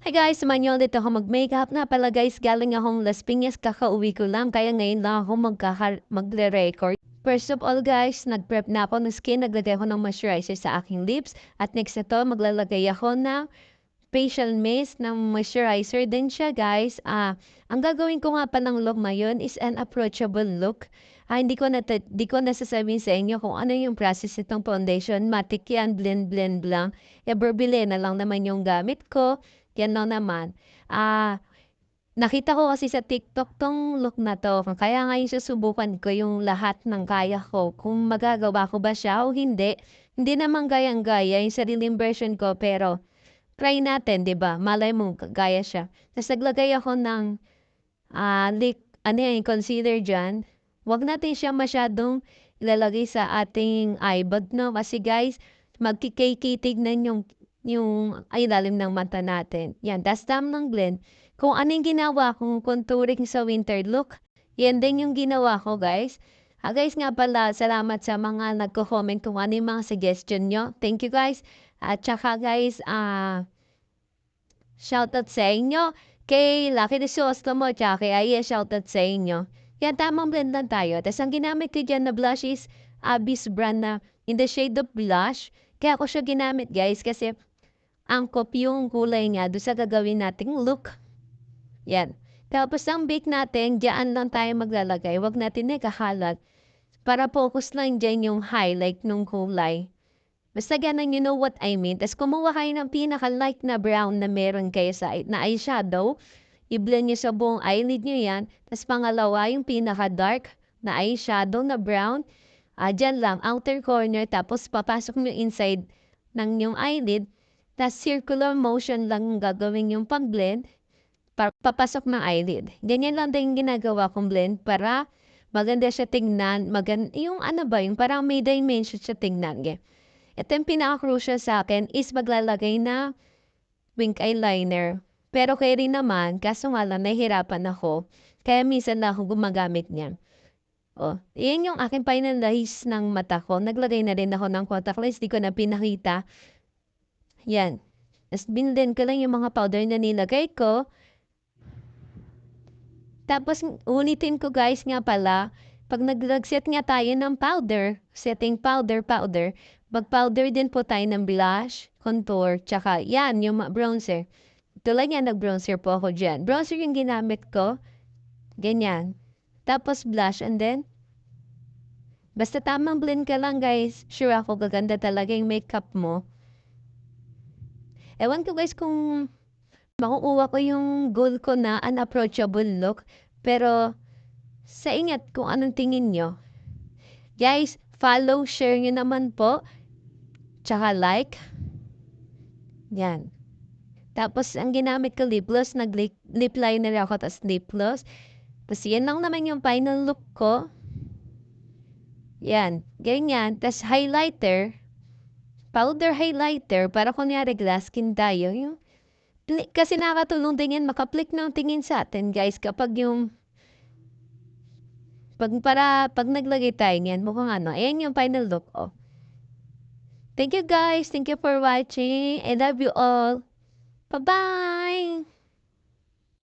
Hi guys, samahan niyo ulit ako mag-makeup. Nga pala guys, galing akong Las Piñas, kakauwi ko lang. Kaya ngayon lang ako magre-record. First of all guys, nag-prep na ako ng skin. Naglagay ako ng moisturizer sa aking lips. At next ito, maglalagay ako ng facial mist ng moisturizer din siya guys. Ang gagawin ko nga pa ng look ngayon is an approachable look. Hindi ko nasasabihin sa inyo kung ano yung process itong foundation. Matic yan, blend lang. Eberbile na lang naman yung gamit ko. Yan lang naman. Nakita ko kasi sa TikTok 'tong look na 'to, kaya ngayon susubukan ko yung lahat ng kaya ko, kung magagawa ko ba siya o hindi. Hindi naman gayang-gaya yung sariling version ko, pero try natin, 'di ba? Malay mo gaya siya. Ta's naglagay ako ng, ano yan, concealer diyan. 'Wag natin siya masyadong ilalagay sa ating eyebag 'no, kasi guys, magkikay-kitig yung ilalim ng mata natin. Yan, ta's tamang blend. Kung ano yung ginawa kong contouring sa winter look, yan din yung ginawa ko guys. Guys nga pala, salamat sa mga nagko-comment kung ano yung mga suggestion nyo. Thank you guys. At saka guys, shoutout sa inyo. Kay Lucky de Sostomo, tsaka kay Aya, shoutout sa inyo. Yan, tamang blend lang tayo. Tapos ang ginamit ko dyan na blush is Abyss brand na in the shade of blush. Kaya ako siya ginamit guys kasi angkop yung kulay niya do'n sa gagawin nating look. Yan. Tapos ang bake natin, diyaan lang tayo maglalagay. Huwag natin ikakalat para focus lang diyan yung highlight nung kulay. Basta gano'n, you know what I mean. Tapos kumuha kayo ng pinaka-light na brown na meron kayo sa na eyeshadow. I-blend niyo sa buong eyelid niyo yan. Tapos pangalawa, yung pinaka-dark na eyeshadow na brown. Diyan lang, outer corner. Tapos papasok niyo inside ng yung eyelid. Tapos circular motion lang gagawin yung pag-blend. Papasok ng eyelid. Ganyan lang din ginagawa kong blend para maganda siya tingnan. Yung ano ba, yung parang may dimension siya tingnan. Ito yung pinaka-crucial sa akin is maglalagay na wing eyeliner. Pero kayo rin naman, kaso nga lang nahihirapan ako. Kaya minsan na ako gumagamit niyan. Iyan yung aking finalize ng mata ko. Naglagay na rin ako ng contact lens. Di ko na pinakita. Yan. Tapos binlend ko lang yung mga powder na nilagay ko. Tapos ulitin ko guys nga pala, pag nag-set nga tayo ng powder, setting powder, mag-powder din po tayo ng blush, contour, tsaka yan, yung bronzer. Tulad yan, nag-bronzer po ako dyan. Bronzer yung ginamit ko. Ganyan. Tapos blush and then, basta tamang blend ka lang guys. Sure ako gaganda talaga yung makeup mo. Ewan ko guys kung makukuha ko yung goal ko na unapproachable look. Pero sa ingat kung anong tingin nyo. Guys, follow, share nyo naman po. Tsaka like. Yan. Tapos, ang ginamit ko lip gloss, nag-lip liner ako, tapos lip gloss. Tapos, yan lang naman yung final look ko. Yan. Ganyan. Tapos, highlighter. Powder highlighter. Para kunyari glass skin tayo. Kasi nakatulong din yan, makaplik ng tingin sa atin, guys. Kapag yung pag naglagay tayo niyan, mukhang ano, ayan yung final look, oh. Thank you guys. Thank you for watching. I love you all. Bye-bye!